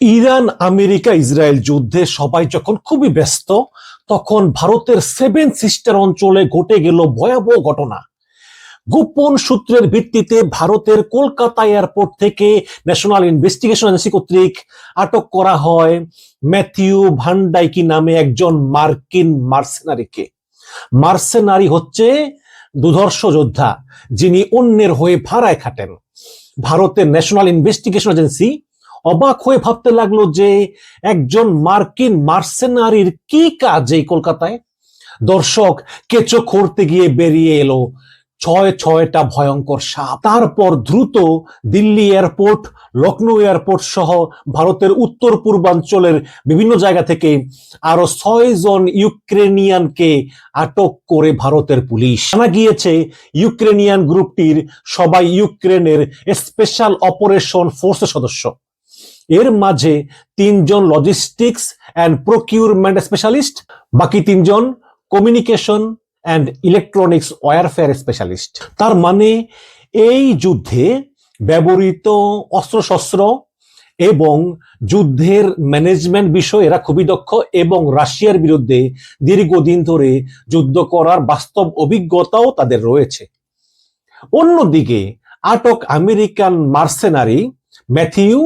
Iran America Israel যুদ্ধে সবাই যখন খুবই ব্যস্ত, তখন ভারতের সেভেন সিস্টার অঞ্চলে ঘটে গেল ভয়াবহ ঘটনা। গোপন সূত্রের ভিত্তিতে ভারতের কলকাতা এয়ারপোর্ট থেকে ন্যাশনাল ইনভেস্টিগেশন এজেন্সি কর্তৃক আটক করা হয় ম্যাথিউ ভান ডাইকি নামে একজন মার্কিন মার্সেনারিকে। মার্সেনারি হচ্ছে দুর্ধর্ষ যোদ্ধা, যিনি অন্যের হয়ে ভাড়ায় খাটেন। ভারতের ন্যাশনাল ইনভেস্টিগেশন এজেন্সি অবাক হয়ে ভাবতে লাগলো যে একজন মার্কিন মার্সেনারির কি কাজ এই কলকাতায়। দর্শক, কেঁচো খুঁড়তে গিয়ে বেরিয়ে এলো ছয়টা ভয়ঙ্কর সাপ। তারপর দ্রুত দিল্লি এয়ারপোর্ট, লখনৌ এয়ারপোর্ট সহ ভারতের উত্তর পূর্বাঞ্চলের বিভিন্ন জায়গা থেকে আরো 6 জন ইউক্রেনিয়ানকে আটক করে ভারতের পুলিশ। জানা গিয়েছে ইউক্রেনিয়ান গ্রুপটির সবাই ইউক্রেনের স্পেশাল অপারেশন ফোর্সের সদস্য। এর মাঝে 3 জন লজিস্টিক্স অ্যান্ড প্রকিউরমেন্ট স্পেশালিস্ট, বাকি 3 জন communication and electronics warfare specialist. তার মানে এই যুদ্ধে ব্যবহৃত অস্ত্রশস্ত্র এবং যুদ্ধের ম্যানেজমেন্ট বিষয়ে এরা খুবই দক্ষ এবং রাশিয়ার বিরুদ্ধে দীর্ঘদিন ধরে যুদ্ধ করার বাস্তব অভিজ্ঞতাও তাদের রয়েছে। অন্যদিকে আটক আমেরিকান মার্সেনারি ম্যাথিউ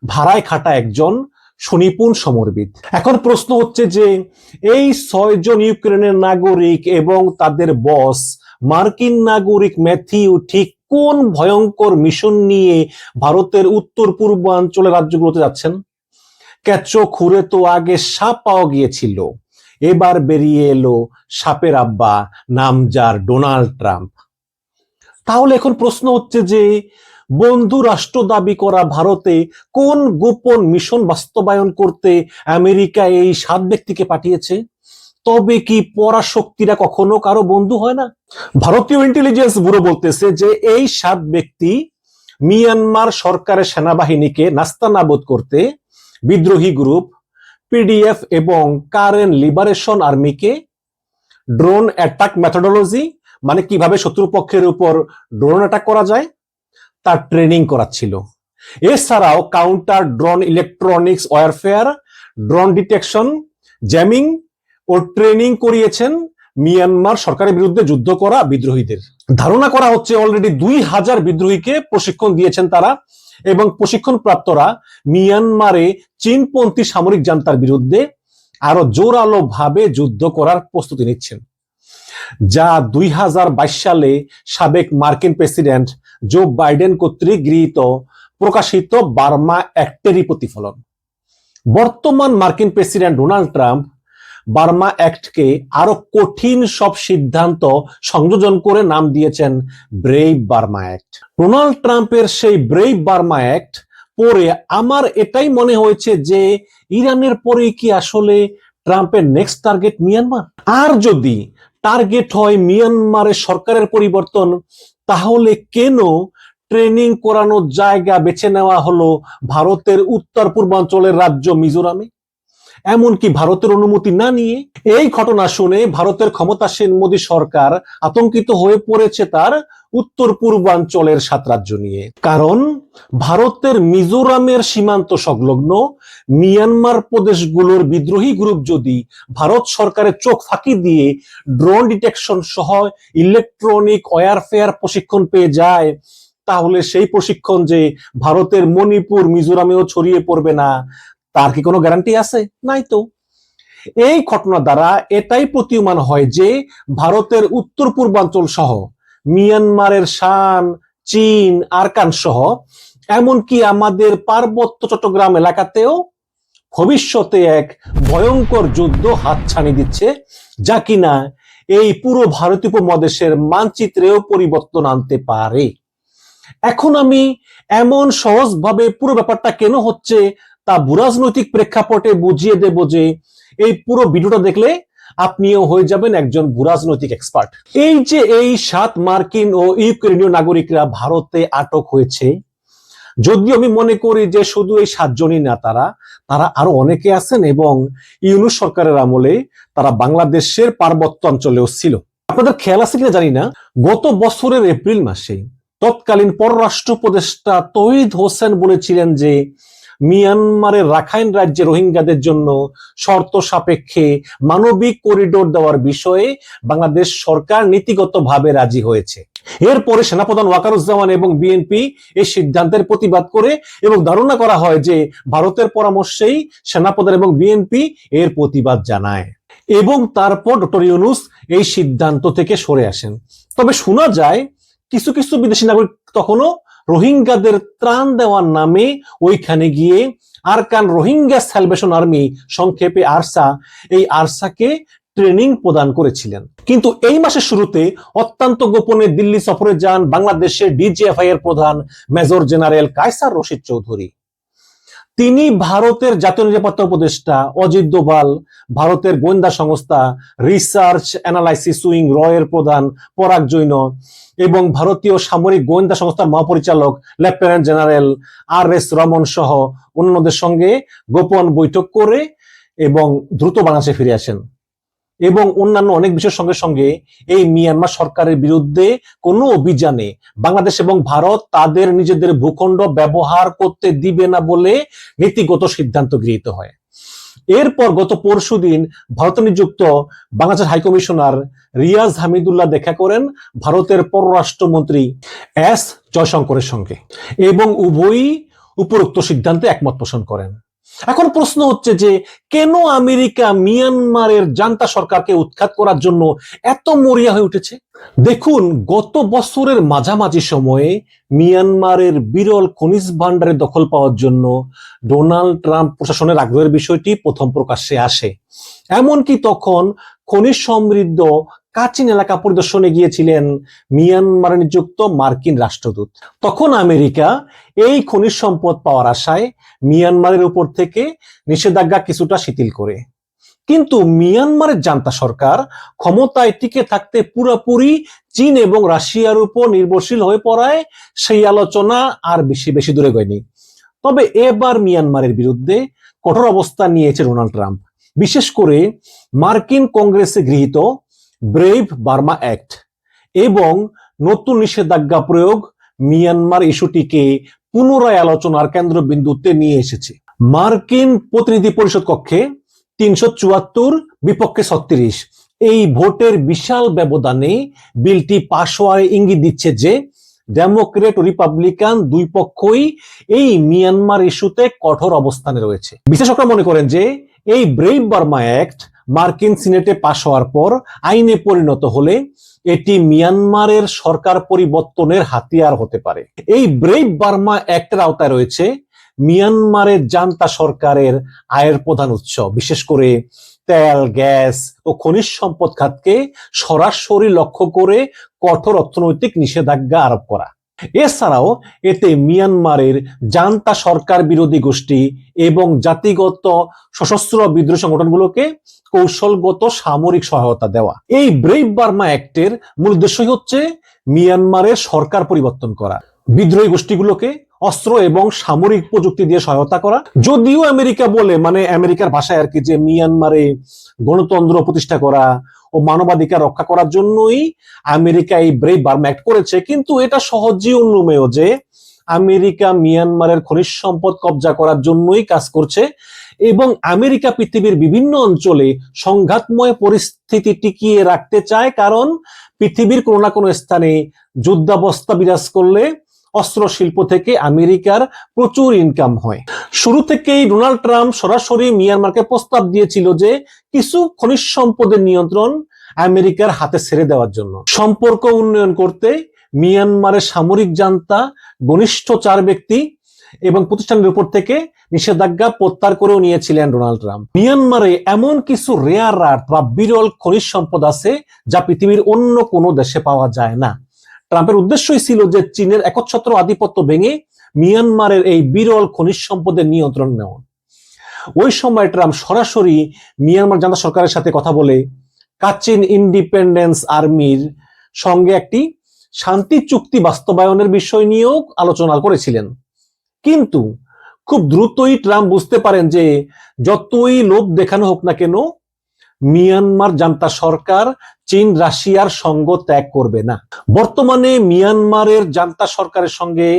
ভাড়ায় খাটা একজন সুনিপুণ সমরবিদ। এখন প্রশ্ন হচ্ছে যে এই 6 জন ইউক্রেনের নাগরিক এবং তাদের বস মার্কিন নাগরিক ম্যাথিউ ঠিক কোন ভয়ঙ্কর মিশন নিয়ে ভারতের উত্তর পূর্বাঞ্চলের রাজ্যগুলোতে যাচ্ছেন? কেঁচো খুঁড়ে তো আগে সাপ পাওয়া গিয়েছিল, এবার বেরিয়ে এলো সাপের আব্বা, নাম যার ডোনাল্ড ট্রাম্প। তাহলে এখন প্রশ্ন হচ্ছে যে বন্ধু রাষ্ট্র দাবি করা ভারতে কোন গোপন মিশন বাস্তবায়ন করতে আমেরিকা এই 7 ব্যক্তিকে পাঠিয়েছে? তবে কি পরাশক্তিরা কখনো কারো বন্ধু হয় না? ভারতীয় ইন্টেলিজেন্স ব্যুরো বলতেছে যে এই 7 ব্যক্তি মিয়ানমার সরকারের সেনাবাহিনীকে নাস্তানাবুদ করতে বিদ্রোহী গ্রুপ পিডিএফ এবং কারেন লিবারেশন আর্মিকে ড্রোন অ্যাটাক মেথোডোলজি, মানে কিভাবে শত্রুপক্ষের উপর ড্রোন অ্যাটাক করা যায়, তার ট্রেনিং করাচ্ছিল। এছাড়াও counter drone electronics warfare, drone detection, jamming ও ট্রেনিং করিয়েছেন মিয়ানমার সরকারের বিরুদ্ধে যুদ্ধ করা বিদ্রোহীদের। ধারণা করা হচ্ছে অলরেডি 2000 বিদ্রোহীকে প্রশিক্ষণ দিয়েছেন তারা, এবং প্রশিক্ষণ প্রাপ্তরা মিয়ানমারে চীনপন্থী সামরিক জান্তার বিরুদ্ধে আরো জোরালো ভাবে যুদ্ধ করার প্রস্তুতি নিচ্ছেন, যা 2022 সালে সাবেক মার্কিন প্রেসিডেন্ট জো বাইডেন কর্তৃক গৃহীত প্রকাশিত বার্মা অ্যাক্টেরই প্রতিফলন। বর্তমান মার্কিন প্রেসিডেন্ট ডোনাল্ড ট্রাম্প বার্মা অ্যাক্টকে আরো কঠিন সব সিদ্ধান্ত সংযোজন করে নাম দিয়েছেন ব্রেভ বার্মা অ্যাক্ট। ডোনাল্ড ট্রাম্পের সেই ব্রেভ বার্মা অ্যাক্ট পরে আমার এটাই মনে হয়েছে যে ইরানের পরে কি আসলে ট্রাম্পের নেক্সট টার্গেট মিয়ানমার? আর যদি টার্গেট হয় মিয়ানমারের সরকারের পরিবর্তন, তাহলে কেন ট্রেনিং করানোর জায়গা বেছে নেওয়া হলো ভারতের উত্তর পূর্বাঞ্চলের রাজ্য মিজোরামে, এমনকি ভারতের অনুমতি না নিয়ে? এই ঘটনা শুনে ভারতের ক্ষমতাসীন মোদী সরকার আতঙ্কিত হয়ে পড়েছে তার উত্তর পূর্বাঞ্চলের 7 রাজ্য নিয়ে। কারণ ভারতের মিজোরামের সীমান্ত সংলগ্ন মিয়ানমার প্রদেশগুলোর বিদ্রোহী গ্রুপ যদি ভারত সরকারের চোখ ফাঁকি দিয়ে ড্রোন ডিটেকশন সহ ইলেকট্রনিক ওয়ারফেয়ার প্রশিক্ষণ পেয়ে যায়, তাহলে সেই প্রশিক্ষণ যে ভারতের মণিপুর মিজোরামেও ছড়িয়ে পড়বে না, তার কি কোনো গ্যারান্টি আছে? নাই তো। এই ঘটনা দ্বারা এটাই প্রতীয়মান হয় যে ভারতের উত্তর পূর্বাঞ্চল সহ মিয়ানমারের শান, চীন, আরাকান সহ এমনকি আমাদের পার্বত্য চট্টগ্রাম এলাকাতেও ভবিষ্যতে এক ভয়ঙ্কর যুদ্ধ হাতছানি দিচ্ছে, যা কিনা এই পুরো ভারতীয় উপমহাদেশের মানচিত্রেও পরিবর্তন আনতে পারে। এখন আমি এমন সহজভাবে পুরো ব্যাপারটা কেন হচ্ছে তা ভূরাজনৈতিক প্রেক্ষাপটে বুঝিয়ে দেব যে এই পুরো ভিডিওটা দেখলে আপনিও হয়ে যাবেন একজন ভূরাজনৈতিক এক্সপার্ট। এই যে এই 7 মার্কিন ও ইউক্রেনীয় নাগরিকরা ভারতে আটক হয়েছে, যদিও আমি মনে করি যে শুধু এই 7 জনই না, তারা আরো অনেকে আছেন এবং ইউনূস সরকারের আমলে তারা বাংলাদেশের পার্বত্য অঞ্চলেও ছিল। আপনাদের খেয়াল আছে কিনা জানি না, গত বছরের এপ্রিল মাসে তৎকালীন পররাষ্ট্র উপদেষ্টা তৌহিদ হোসেন বলেছিলেন যে মিয়ানমারের রাখাইন রাজ্যে রোহিঙ্গাদের জন্য শর্ত সাপেক্ষে মানবিক করিডোর দেওয়ার বিষয়ে বাংলাদেশ সরকার নীতিগতভাবে রাজি হয়েছে। এরপরে সেনাপ্রধান ওয়াকারুজ্জামান এবং বিএনপি এই সিদ্ধান্তের প্রতিবাদ করে এবং ধারণা করা হয় যে ভারতের পরামর্শেই সেনাপ্রধান এবং বিএনপি এর প্রতিবাদ জানায় এবং তারপর ডক্টর ইউনূস এই সিদ্ধান্ত থেকে সরে আসেন। তবে শোনা যায় কিছু কিছু বিদেশি নাগরিক তখনও রোহিঙ্গাদের ত্রাণ দেওয়ার নামে ওইখানে গিয়ে আরকান রোহিঙ্গা স্যালভেশন আর্মি, সংক্ষেপে আরসা, এই আরসাকে ট্রেনিং প্রদান করেছিলেন। কিন্তু এই মাসের শুরুতে অত্যন্ত গোপনে দিল্লি সফরে যান বাংলাদেশের ডিজিএফআই এর প্রধান মেজর জেনারেল কায়সার রশিদ চৌধুরী। তিনি ভারতের জাতীয় নিরাপত্তা উপদেষ্টা অজিত দোভাল, ভারতের গোয়েন্দা সংস্থা রিসার্চ অ্যানালাইসিস উইং রয়ের প্রধান পরাগ জৈন এবং ভারতীয় সামরিক গোয়েন্দা সংস্থার মহাপরিচালক লেফটেন্যান্ট জেনারেল আর.এস. রমন সহ অন্যদের সঙ্গে গোপন বৈঠক করে এবং দ্রুত বাংলাদেশে ফিরে আসেন এবং অন্যান্য অনেক বিষয়ের সঙ্গে সঙ্গে এই মিয়ানমার সরকারের বিরুদ্ধে কোনো অভিযানে বাংলাদেশ এবং ভারত তাদের নিজেদের ভূখণ্ড ব্যবহার করতে দিবে না বলে নীতিগত সিদ্ধান্ত গৃহীত হয়। এরপর গত পরশুদিন ভারতে নিযুক্ত বাংলাদেশের হাইকমিশনার রিয়াজ হামিদুল্লাহ দেখা করেন ভারতের পররাষ্ট্রমন্ত্রী এস জয়শঙ্করের সঙ্গে এবং উভয়ই উপরোক্ত সিদ্ধান্তে একমত পোষণ করেন। এখন প্রশ্ন হচ্ছে যে কেন আমেরিকা মিয়ানমারের জান্তা সরকারকে উৎখাত করার জন্য এত মরিয়া হয়ে উঠেছে? দেখুন, গত বছরের মাঝামাঝি সময়ে মিয়ানমারের বিরল খনিজ ভান্ডারের দখল পাওয়ার জন্য ডোনাল্ড ট্রাম্প প্রশাসনের আগ্রহের বিষয়টি প্রথম প্রকাশ্যে আসে। এমনকি তখন খনিজ সমৃদ্ধ কাচিন এলাকা পরিদর্শনে গিয়েছিলেন মিয়ানমারে নিযুক্ত মার্কিন রাষ্ট্রদূত। তখন আমেরিকা এই খনিজ সম্পদ পাওয়ার আশায় মিয়ানমারের উপর থেকে নিষেধাজ্ঞা কিছুটা শিথিল করে, কিন্তু মিয়ানমারের জান্তা সরকার ক্ষমতায় টিকে থাকতে পুরোপুরি চীন এবং রাশিয়ার উপর নির্ভরশীল হয়ে পড়ায় সেই আলোচনা আর বেশি দূরে গয়নি। তবে এবার মিয়ানমারের বিরুদ্ধে কঠোর অবস্থান নিয়েছে ডোনাল্ড ট্রাম্প, বিশেষ করে মার্কিন কংগ্রেসে গৃহীত ব্রেভ বার্মা অ্যাক্ট এবং নতুন নিষেধাজ্ঞা প্রয়োগ মিয়ানমার ইস্যুটিকে পুনরায় আলোচনার কেন্দ্রবিন্দুতে নিয়ে এসেছে। মার্কিন প্রতিনিধি পরিষদ কক্ষে 374 বিপক্ষে 36 এই ভোটের বিশাল ব্যবধানে বিলটি পাশ হওয়ার ইঙ্গিত দিচ্ছে যে ডেমোক্রেট ও রিপাবলিকান দুই পক্ষই এই মিয়ানমার ইস্যুতে কঠোর অবস্থানে রয়েছে। বিশেষজ্ঞরা মনে করেন যে এই ব্রেভ বার্মা অ্যাক্ট মার্কিন সিনেটে পাশ হওয়ার পর আইনে পরিণত হলে এটি মিয়ানমারের সরকার পরিবর্তনের হাতিয়ার হতে পারে। এই ব্রেভ বার্মা অ্যাক্টের আওতায় রয়েছে মিয়ানমারের জান্তা সরকারের আয়ের প্রধান উৎস, বিশেষ করে তেল, গ্যাস ও খনিজ সম্পদ খাতকে সরাসরি লক্ষ্য করে কঠোর অর্থনৈতিক নিষেধাজ্ঞা আরোপ করা। এছাড়াও এতে মিয়ানমারের জান্তা সরকার বিরোধী গোষ্ঠী এবং জাতিগত সশস্ত্র বিদ্রোহী সংগঠনগুলোকে কৌশলগত সামরিক সহায়তা দেওয়া। এই ব্রেভ বার্মা অ্যাক্টের মূল উদ্দেশ্যই হচ্ছে মিয়ানমারের সরকার পরিবর্তন করা, বিদ্রোহী গোষ্ঠীগুলোকে অস্ত্র এবং সামরিক প্রযুক্তি দিয়ে সহায়তা করা। যদিও আমেরিকা বলে, মানে আমেরিকার ভাষায় আর কি, যে মিয়ানমারে গণতন্ত্র প্রতিষ্ঠা করা ও মানবাধিকার রক্ষা করার জন্যই আমেরিকা এই ব্রেভ বার্মা অ্যাক্ট করেছে, কিন্তু এটা সহজেই অনুমেয় যে আমেরিকা মিয়ানমারের খনিজ সম্পদ কবজা করার জন্যই কাজ করছে এবং আমেরিকা পৃথিবীর বিভিন্ন অঞ্চলে সংঘাতময় পরিস্থিতি টিকিয়ে রাখতে চায়, কারণ পৃথিবীর কোনো না কোনো স্থানে যুদ্ধাবস্থা বিরাজ করলে অস্ত্র শিল্প থেকে আমেরিকার প্রচুর ইনকাম হয়। শুরু থেকেই ডোনাল্ড ট্রাম্প সরাসরি মিয়ানমারকে প্রস্তাব দিয়েছিল যে কিছু খনিজ সম্পদের নিয়ন্ত্রণ আমেরিকার হাতে ছেড়ে দেওয়ার জন্য। সম্পর্ক উন্নয়ন করতে মিয়ানমারের সামরিক জান্তা ঘনিষ্ঠ 4 ব্যক্তি এবং প্রতিষ্ঠানের উপর থেকে নিষেধাজ্ঞা প্রত্যাহার করেও নিয়েছিলেন ডোনাল্ড ট্রাম্প। মিয়ানমারে এমন কিছু রেয়ার আর্থ বা বিরল খনিজ সম্পদ আছে যা পৃথিবীর অন্য কোনো দেশে পাওয়া যায় না। ট্রাম্পের উদ্দেশ্যই ছিল যে চীনের একচ্ছত্র আধিপত্য ভেঙে মিয়ানমারের এই বিরল খনিজ সম্পদের নিয়ন্ত্রণ নেওয়া। ওই সময় ট্রাম্প সরাসরি মিয়ানমার জান্তা সরকারের সাথে কথা বলে কাচিন ইন্ডিপেন্ডেন্স আর্মির সঙ্গে একটি শান্তি চুক্তি বাস্তবায়নের বিষয় নিয়েও আলোচনা করেছিলেন। কিন্তু খুব দ্রুতই ট্রাম্প বুঝতে পারেন যে যতই লোভ দেখানো হোক না কেন, মিয়ানমার জান্তা সরকার চীন রাশিয়ার সঙ্গ ত্যাগ করবে না। বর্তমানে মিয়ানমারের জান্তা সরকারের সঙ্গে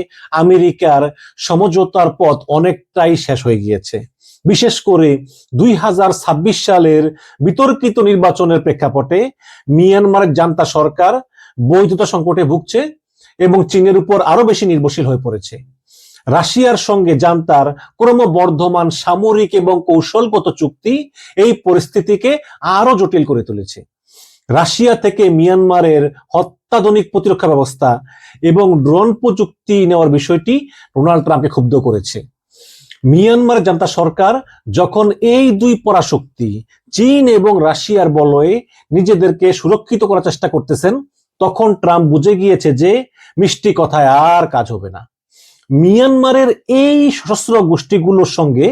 আমেরিকার সমঝোতার পথ অনেকটাই শেষ হয়ে গিয়েছে। বিশেষ করে 2026 সালের বিতর্কিত নির্বাচনের প্রেক্ষাপটে মিয়ানমারের জান্তা সরকার বৈধতা সংকটে ভুগছে এবং চীনের উপর আরো বেশি নির্ভরশীল হয়ে পড়েছে। রাশিয়ার সঙ্গে জান্তার ক্রমবর্ধমান সামরিক এবং কৌশলগত চুক্তি এই পরিস্থিতিকে আরো জটিল করে তুলেছে। রাশিয়া থেকে মিয়ানমারের অত্যাধুনিক প্রতিরক্ষা ব্যবস্থা এবং ড্রোন প্রযুক্তি নেওয়ার বিষয়টি ডোনাল্ড ট্রাম্পকে ক্ষুব্ধ করেছে। মিয়ানমার জান্তা সরকার যখন এই দুই পরাশক্তি চীন এবং রাশিয়ার বলয়ে নিজেদেরকে সুরক্ষিত করার চেষ্টা করতেছেন, তখন ট্রাম্প বুঝে গিয়েছে যে মিষ্টি কথায় আর কাজ হবে না। মিয়ানমারের এই সশস্ত্র গোষ্ঠীগুলোর সঙ্গে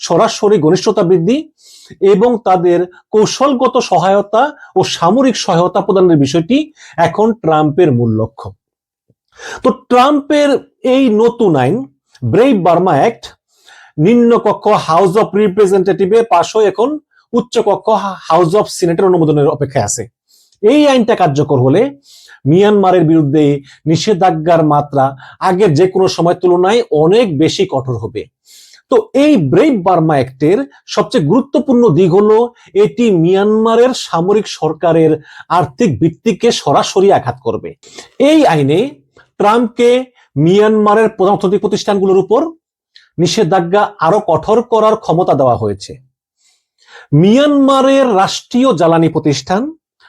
সরাসরি ঘনিষ্ঠতা বৃদ্ধি এবং তাদের কৌশলগত সহায়তা ও সামরিক সহায়তা প্রদানের বিষয়টি এখন ট্রাম্পের মূল লক্ষ্য। তো ট্রাম্পের এই নতুন আইন ব্রেভ বার্মা অ্যাক্ট নিম্নকক্ষ হাউস অফ রিপ্রেজেন্টেটিভে পাশ হয়ে এখন উচ্চকক্ষ হাউস অফ সিনেটের অনুমোদনের অপেক্ষায় আছে। এই আইনটা কার্যকর হলে মিয়ানমারের বিরুদ্ধে নিষেধাজ্ঞার মাত্রা আগের যে কোনো সময় তুলনায় অনেক বেশি কঠোর হবে। তো এই ব্রেভ বার্মা অ্যাক্টের সবচেয়ে গুরুত্বপূর্ণ দিক হলো এটি মিয়ানমারের সামরিক সরকারের আর্থিক ভিত্তিকে সরাসরি আঘাত করবে। এই আইনে ট্রাম্পকে মিয়ানমারের প্রধান অর্থনৈতিক প্রতিষ্ঠানগুলোর উপর নিষেধাজ্ঞা আরো কঠোর করার ক্ষমতা দেওয়া হয়েছে। মিয়ানমারের রাষ্ট্রীয় জ্বালানি প্রতিষ্ঠান,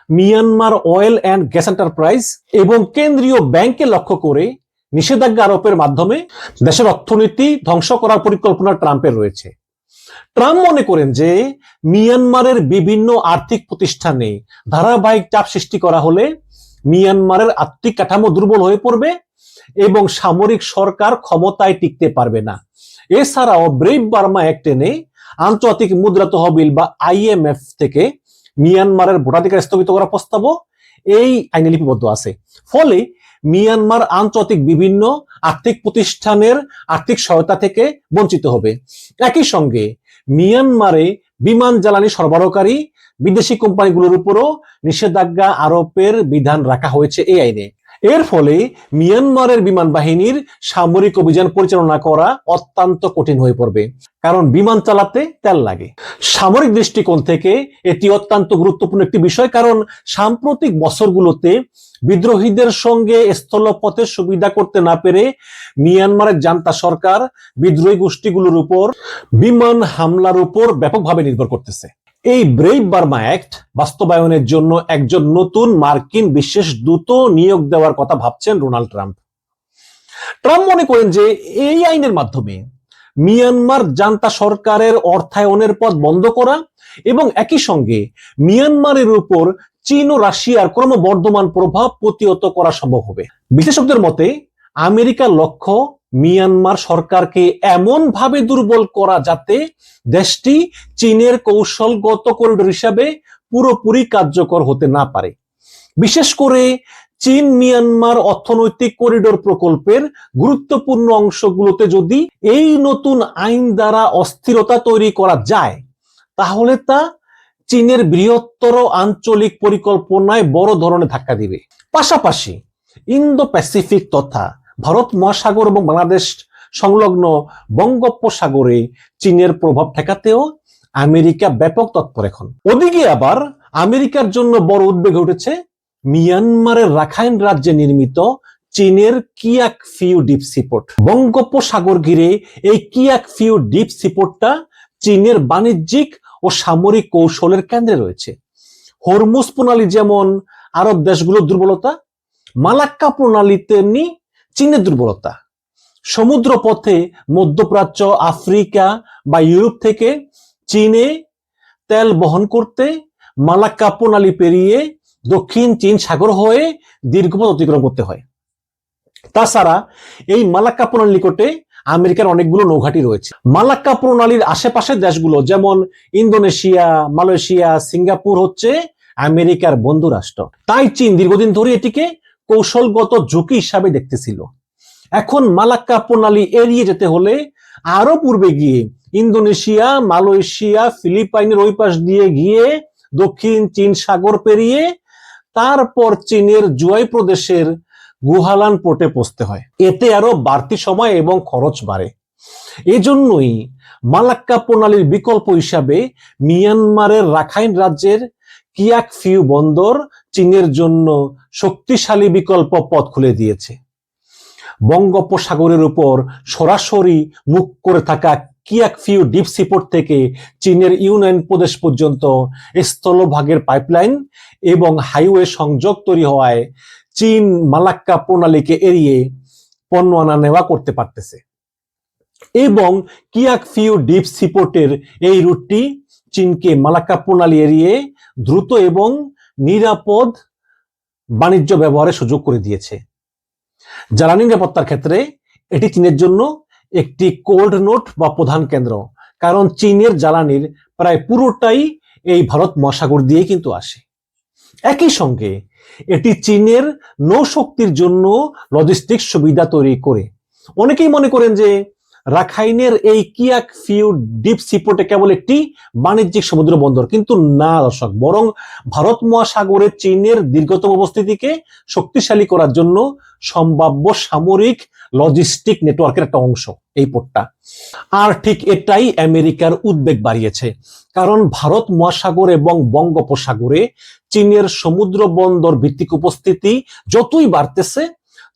Myanmar oil and gas enterprise এবং কেন্দ্রীয় ব্যাংকে লক্ষ্য করে নিষেধাজ্ঞা আরোপের মাধ্যমে দেশের অর্থনীতি ধ্বংস করার পরিকল্পনা ট্রাম্পের রয়েছে। ট্রাম্প মনে করেন যে মিয়ানমারের বিভিন্ন আর্থিক প্রতিষ্ঠানে ধারাবাহিক চাপ সৃষ্টি করা হলে মিয়ানমারের আর্থিক কাঠামো দুর্বল হয়ে পড়বে এবং সামরিক সরকার ক্ষমতায় টিকতে পারবে না। এছাড়াও ব্রেভ বার্মা অ্যাক্ট এনে আন্তর্জাতিক মুদ্রা তহবিল বা IMF থেকে মিয়ানমারের ভোটাধিকার স্থগিত করার প্রস্তাবও এই আইনে লিপিবদ্ধ আছে। ফলে মিয়ানমার আন্তর্জাতিক বিভিন্ন আর্থিক প্রতিষ্ঠানের আর্থিক সহায়তা থেকে বঞ্চিত হবে। একই সঙ্গে মিয়ানমারে বিমান জ্বালানি সরবরাহকারী বিদেশি কোম্পানিগুলোর উপরও নিষেধাজ্ঞা আরোপের বিধান রাখা হয়েছে এই আইনে। এর ফলে মিয়ানমারের বিমান বাহিনীর সামরিক অভিযান পরিচালনা করা অত্যন্ত কঠিন হয়ে পড়বে, কারণ বিমান চালাতে তেল লাগে। সামরিক দৃষ্টিকোণ থেকে এটি অত্যন্ত গুরুত্বপূর্ণ একটি বিষয়, কারণ সাম্প্রতিক বছরগুলোতে বিদ্রোহীদের সঙ্গে স্থলপথে সুবিধা করতে না পেরে মিয়ানমারের জান্তা সরকার বিদ্রোহী গোষ্ঠীগুলোর উপর বিমান হামলার উপর ব্যাপকভাবে নির্ভর করতেছে। এই ব্রেভ বার্মা অ্যাক্ট বাস্তবায়নের জন্য একজন নতুন মার্কিন বিশেষ দূত নিয়োগ দেওয়ার কথা ভাবছেন ডোনাল্ড ট্রাম্প। ট্রাম্প মনে করেন যে এই আইনের মাধ্যমে মিয়ানমার জান্তা সরকারের অর্থায়নের পথ বন্ধ করা এবং একই সঙ্গে মিয়ানমারের উপর চীন ও রাশিয়ার ক্রমবর্ধমান প্রভাব প্রতিহত করা সম্ভব হবে। বিশ্লেষকদের মতে আমেরিকার লক্ষ্য মিয়ানমার সরকারকে এমন ভাবে দুর্বল করা যাতে দেশটি চীনের কৌশলগত করিডোর হিসাবে পুরোপুরি কার্যকর হতে না পারে। বিশেষ করে চীন মিয়ানমার অর্থনৈতিক করিডোর প্রকল্পের গুরুত্বপূর্ণ অংশগুলোতে যদি এই নতুন আইন দ্বারা অস্থিরতা তৈরি করা যায়, তাহলে তা চীনের বৃহত্তর আঞ্চলিক পরিকল্পনায় বড় ধরনের ধাক্কা দিবে। পাশাপাশি ইন্দো প্যাসিফিক তথা ভারত মহাসাগর এবং বাংলাদেশ সংলগ্ন বঙ্গোপসাগরে চীনের প্রভাব ঠেকাতেও আমেরিকা ব্যাপক তৎপর এখন। ওদিকে আবার আমেরিকার জন্য বড় উদ্বেগ উঠেছে মিয়ানমারের রাখাইন রাজ্যে নির্মিত চীনের কিয়াক ফিউ ডিপ সিপোর্ট। বঙ্গোপসাগর ঘিরে এই কিয়াক ফিউ ডিপ সিপোর্টটা চীনের বাণিজ্যিক ও সামরিক কৌশলের কেন্দ্রে রয়েছে। হরমুজ প্রণালী যেমন আরব দেশগুলোর দুর্বলতা, মালাক্কা প্রণালী তেমনি চীনের দুর্বলতা। সমুদ্র পথে মধ্যপ্রাচ্য, আফ্রিকা বা ইউরোপ থেকে চীনে তেল বহন করতে মালাক্কা প্রণালী পেরিয়ে দক্ষিণ চীন সাগর হয়ে দীর্ঘপথ অতিক্রম করতে হয়। তাছাড়া এই মালাক্কা প্রণালীর নিকটে আমেরিকার অনেকগুলো নৌঘাঁটি রয়েছে। মালাক্কা প্রণালীর আশেপাশের দেশগুলো যেমন ইন্দোনেশিয়া, মালয়েশিয়া, সিঙ্গাপুর হচ্ছে আমেরিকার বন্ধু রাষ্ট্র। তাই চীন দীর্ঘদিন ধরে এটিকে কৌশলগত ঝুঁকি হিসাবে দেখতেছিল। এখন মালাক্কা প্রণালী এড়িয়ে যেতে হলে আরো পূর্বে গিয়ে ইন্দোনেশিয়া, মালয়েশিয়া, ফিলিপাইনের ওই পাশ দিয়ে গিয়ে দক্ষিণ চীন সাগর পেরিয়ে তারপর চীনের জুয়াই প্রদেশের গুহালান পোর্টে পৌঁছতে হয়। এতে আরো বাড়তি সময় এবং খরচ বাড়ে। এজন্যই মালাক্কা প্রণালীর বিকল্প হিসাবে মিয়ানমারের রাখাইন রাজ্যের কিয়াকফিউ বন্দর চীনের জন্য শক্তিশালী বিকল্প পথ খুলে দিয়েছে। বঙ্গোপসাগরের উপর সরাসরি মুখ করে থাকা কিয়াকফিউ ডিপ সিপোর্ট থেকে চীনের ইউনান প্রদেশ পর্যন্ত স্থলভাগের পাইপলাইন এবং হাইওয়ে সংযোগ তৈরি হওয়ায় চীন মালাক্কা প্রণালীকে এড়িয়ে পণ্য আনা নেওয়া করতে পারতেছে। এবং কিয়াকফিউ ডিপ সিপোর্টের এই রুটটি চীনকে মালাক্কা প্রণালী এড়িয়ে দ্রুত এবং নিরাপদ বাণিজ্য ব্যবহারের সুযোগ করে দিয়েছে। জ্বালানি নিরাপত্তার ক্ষেত্রে এটি চীনের জন্য একটি কোল্ড নোট বা প্রধান কেন্দ্র, কারণ চীনের জ্বালানির প্রায় পুরোটাই এই ভারত মহাসাগর দিয়ে কিন্তু আসে। একই সঙ্গে এটি চীনের নৌশক্তির জন্য লজিস্টিক সুবিধা তৈরি করে। অনেকেই মনে করেন যে রাখাইনের এই কিয়াকফিউ ডিপ সিপোর্টে কেবল একটি বাণিজ্যিক সমুদ্র বন্দর, কিন্তু না দর্শক, বরং ভারত মহাসাগরে চীনের দীর্ঘতম উপস্থিতিকে শক্তিশালী করার জন্য সম্ভাব্য সামরিক লজিস্টিক নেটওয়ার্কের একটা অংশ এই পোর্টটা। আর ঠিক এটাই আমেরিকার উদ্বেগ বাড়িয়েছে, কারণ ভারত মহাসাগর এবং বঙ্গোপসাগরে চীনের সমুদ্র বন্দর ভিত্তিক উপস্থিতি যতই বাড়তেছে,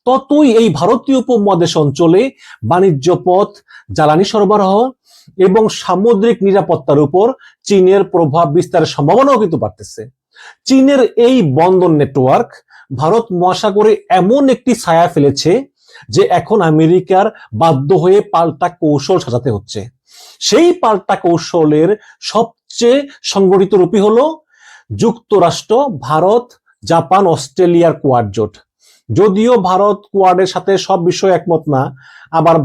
ততই এই ভারতীয় উপমহাদেশ অঞ্চলে বাণিজ্য পথ, জ্বালানি সরবরাহ এবং সামুদ্রিক নিরাপত্তার উপর চীনের প্রভাব বিস্তারের সম্ভাবনাও কিন্তু বাড়তেছে। চীনের এই বন্দর নেটওয়ার্ক ভারত মহাসাগরে এমন একটি ছায়া ফেলেছে যে এখন আমেরিকার বাধ্য হয়ে পাল্টা কৌশল সাজাতে হচ্ছে। সেই পাল্টা কৌশলের সবচেয়ে সংগঠিত রূপই হলো যুক্তরাষ্ট্র, ভারত, জাপান, অস্ট্রেলিয়ার কোয়াড জোট। যদিও ভারত কোয়াডের সাথে সব বিষয়ে একমত না,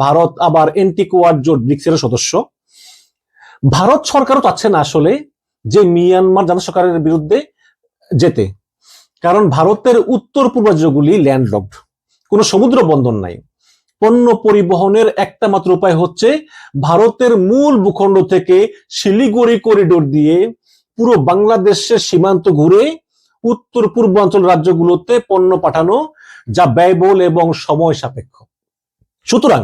ভারত আবার এন্টি কোয়াড জোট ব্রিক্সের সদস্য। ভারত সরকারও চাচ্ছে না আসলে যে মিয়ানমার জাতীয় সরকারের বিরুদ্ধে যেতে, কারণ ভারতের উত্তর পূর্ব রাজ্যগুলি ল্যান্ডলকড, কোনো সমুদ্র বন্দর নাই। পণ্য পরিবহনের একটা মাত্র উপায় হচ্ছে ভারতের মূল ভূখণ্ড থেকে শিলিগুড়ি করিডোর দিয়ে পুরো বাংলাদেশের সীমান্ত ঘুরে উত্তর পূর্বাঞ্চল রাজ্যগুলোতে পণ্য পাঠানো, যা ব্যয়বহুল এবং সময় সাপেক্ষ। সুতরাং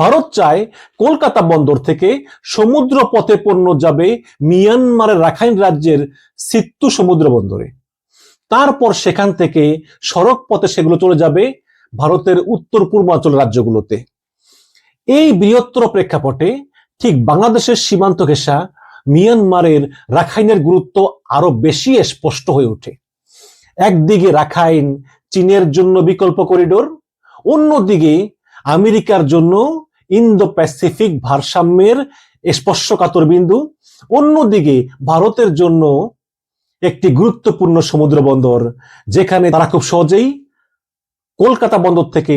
ভারত চায় কলকাতা বন্দর থেকে সমুদ্র পথে পণ্য যাবে মিয়ানমারের রাখাইন রাজ্যের সিত্তু সমুদ্র বন্দরে, তারপর সেখান থেকে সড়ক পথে সেগুলো চলে যাবে ভারতের উত্তর পূর্বাঞ্চল রাজ্যগুলোতে। এই বৃহত্তর প্রেক্ষাপটে ঠিক বাংলাদেশের সীমান্ত ঘেঁষা মিয়ানমারের রাখাইনের গুরুত্ব আরো বেশি স্পষ্ট হয়ে ওঠে। একদিকে রাখাইন চীনের জন্য বিকল্প করিডোর, অন্যদিকে আমেরিকার জন্য ইন্দো প্যাসিফিক ভারসাম্যের স্পর্শকাতর বিন্দু, অন্যদিকে ভারতের জন্য একটি গুরুত্বপূর্ণ সমুদ্র বন্দর, যেখানে তারা খুব সহজেই কলকাতা বন্দর থেকে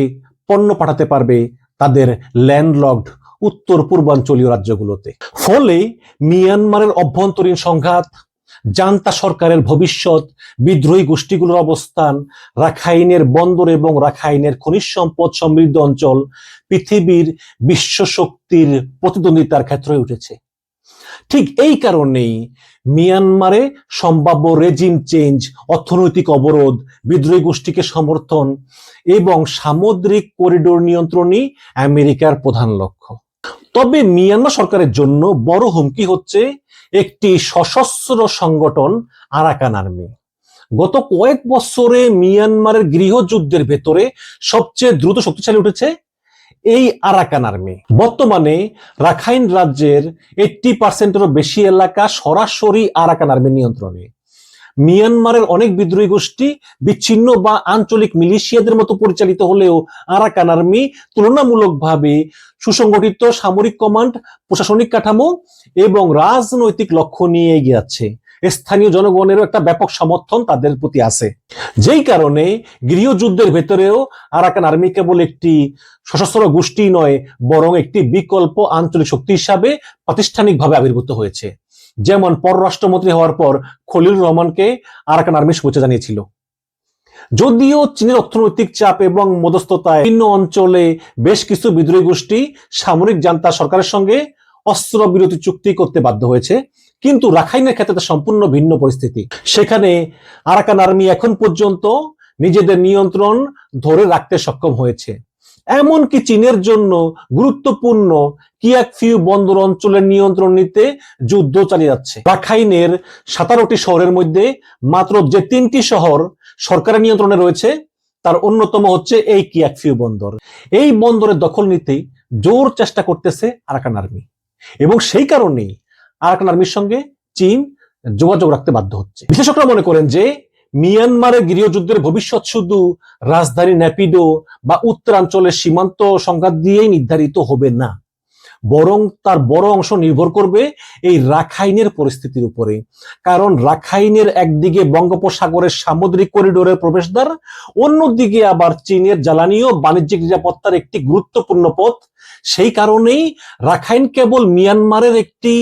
পণ্য পাঠাতে পারবে তাদের ল্যান্ডলকড উত্তর পূর্বাঞ্চলীয় রাজ্যগুলোতে। ফলে মিয়ানমারের অভ্যন্তরীণ সংঘাত, জান্তা সরকারের ভবিষ্যৎ, বিদ্রোহী গোষ্ঠীগুলোর অবস্থান, রাখাইনের বন্দর এবং রাখাইনের খনিজ সম্পদ সমৃদ্ধ অঞ্চল পৃথিবীর বিশ্ব শক্তির প্রতিদ্বন্দ্বিতার ক্ষেত্র হয়ে উঠেছে। ঠিক এই কারণেই মিয়ানমারে সম্ভাব্য রেজিম চেঞ্জ, অর্থনৈতিক অবরোধ, বিদ্রোহী গোষ্ঠীকে সমর্থন এবং সামুদ্রিক করিডোর নিয়ন্ত্রণই আমেরিকার প্রধান লক্ষ্য। তবে মিয়ানমার সরকারের জন্য বড় হুমকি হচ্ছে একটি সশস্ত্র সংগঠন আরাকান আর্মি। গত কয়েক বছরে মিয়ানমারের গৃহযুদ্ধের ভেতরে সবচেয়ে দ্রুত শক্তিশালী উঠেছে এই আরাকান আর্মি। বর্তমানে রাখাইন রাজ্যের 80%-এরও বেশি এলাকা সরাসরি আরাকান আর্মির নিয়ন্ত্রণে। মিয়ানমারের অনেক বিদ্রোহী গোষ্ঠী বিচ্ছিন্ন বা আঞ্চলিক মিলিশিয়াদের মতো পরিচালিত হলেও আরাকান আর্মি তুলনামূলকভাবে সুসংগঠিত সামরিক কমান্ড, প্রশাসনিক কাঠামো এবং রাজনৈতিক লক্ষ্য নিয়ে এগিয়ে যাচ্ছে। স্থানীয় জনগণেরও একটা ব্যাপক সমর্থন তাদের প্রতি আছে, যেই কারণে গৃহযুদ্ধের ভেতরেও আরাকান আর্মি কেবল একটি সশস্ত্র গোষ্ঠী নয়, বরং একটি বিকল্প আঞ্চলিক শক্তি হিসাবে প্রাতিষ্ঠানিকভাবে আবির্ভূত হয়েছে। যেমন পররাষ্ট্রমন্ত্রী হওয়ার পর খলিলুর রহমানকে আরাকান আর্মি শুভেচ্ছা জানিয়েছিল। যদিও চীনের অর্থনৈতিক চাপ এবং মধ্যস্থতায় বিভিন্ন অঞ্চলে বেশ কিছু বিদ্রোহী গোষ্ঠী সামরিক জান্তা সরকারের সঙ্গে অস্ত্র বিরতি চুক্তি করতে বাধ্য হয়েছে, কিন্তু রাখাইনের ক্ষেত্রে সম্পূর্ণ ভিন্ন পরিস্থিতি। সেখানে আরাকান আর্মি এখন পর্যন্ত নিজেদের নিয়ন্ত্রণ ধরে রাখতে সক্ষম হয়েছে। এমনকি চীনের জন্য গুরুত্বপূর্ণ কিয়াকফিউ বন্দর অঞ্চলের নিয়ন্ত্রণ নিতে যুদ্ধ চালিয়ে যাচ্ছে। রাখাইনের 17টি শহরের মধ্যে মাত্র যে 3টি শহর সরকারের নিয়ন্ত্রণে রয়েছে তার অন্যতম হচ্ছে এই কিয়াকফিউ বন্দর। এই বন্দরের দখল নিতে জোর চেষ্টা করতেছে আরাকান আর্মি, এবং সেই কারণেই আরাকান আর্মির সঙ্গে চীন যোগাযোগ রাখতে বাধ্য হচ্ছে। বিশেষজ্ঞরা মনে করেন যে মিয়ানমারের গৃহযুদ্ধের ভবিষ্যৎ শুধু রাজধানী নেপিডো বা উত্তরাঞ্চলের সীমান্ত সংঘাত দিয়েই নির্ধারিত হবে না, বরং তার বড় অংশ নির্ভর করবে এই রাখাইনের পরিস্থিতির উপরে। কারণ রাখাইনের একদিকে বঙ্গোপসাগরের সামুদ্রিক করিডোরের প্রবেশদ্বার, অন্যদিকে আবার চীনের জ্বালানি ও বাণিজ্যিক নিরাপত্তার একটি গুরুত্বপূর্ণ পথ। সেই কারণেই রাখাইন কেবল মিয়ানমারের একটি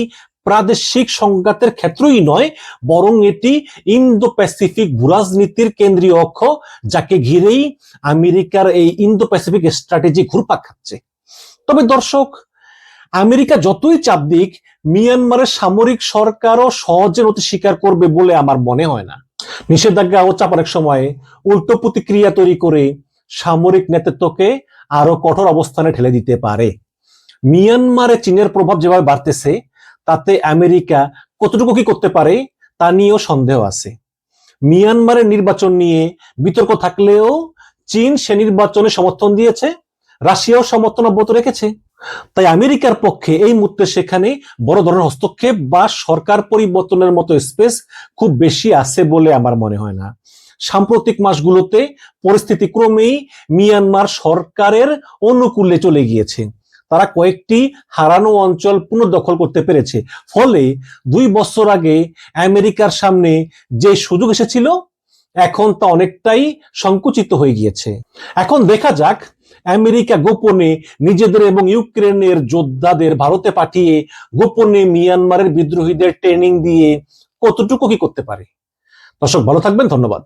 প্রাদেশিক সংঘাতের ক্ষেত্রই নয়, বরং এটি ইন্দো প্যাসিফিক ভূরাজনীতির কেন্দ্রীয় অক্ষ, যাকে ঘিরেই আমেরিকার এই ইন্দো প্যাসিফিক স্ট্র্যাটেজি ঘুরপাক খাচ্ছে। তবে দর্শক, আমেরিকা যতই চাপ দিক, মিয়ানমারের সামরিক সরকারও সহজে নতি স্বীকার করবে বলে আমার মনে হয় না। নিষেধাজ্ঞা ও চাপ অনেক সময় উল্টো প্রতিক্রিয়া তৈরি করে সামরিক নেতৃত্বকে আরো কঠোর অবস্থানে ঠেলে দিতে পারে। মিয়ানমারে চীনের প্রভাব যেভাবে বাড়তেছে, তাতে আমেরিকা কতটুকু কি করতে পারে তা নিয়েও সন্দেহ আছে। মিয়ানমারের নির্বাচন নিয়ে বিতর্ক থাকলেও চীন সে নির্বাচনে সমর্থন দিয়েছে, রাশিয়াও সমর্থন অব্যাহত রেখেছে। তাই আমেরিকার পক্ষে এই মুহূর্তে সেখানে বড় ধরনের হস্তক্ষেপ বা সরকার পরিবর্তনের মতো স্পেস খুব বেশি আছে বলে আমার মনে হয় না। সাম্প্রতিক মাসগুলোতে পরিস্থিতি ক্রমেই মিয়ানমার সরকারের অনুকূলে চলে গিয়েছে। তারা কয়েকটি হারানো অঞ্চল পুনর্দখল করতে পেরেছে। ফলে 2 বছর আগে আমেরিকার সামনে যে সুযোগ এসেছিল, এখন তা অনেকটাই সংকুচিত হয়ে গিয়েছে। এখন দেখা যাক আমেরিকা গোপনে নিজেদের এবং ইউক্রেনের যোদ্ধাদের ভারতে পাঠিয়ে গোপনে মিয়ানমারের বিদ্রোহীদের ট্রেনিং দিয়ে কতটুকু কি করতে পারে। দর্শক, ভালো থাকবেন, ধন্যবাদ।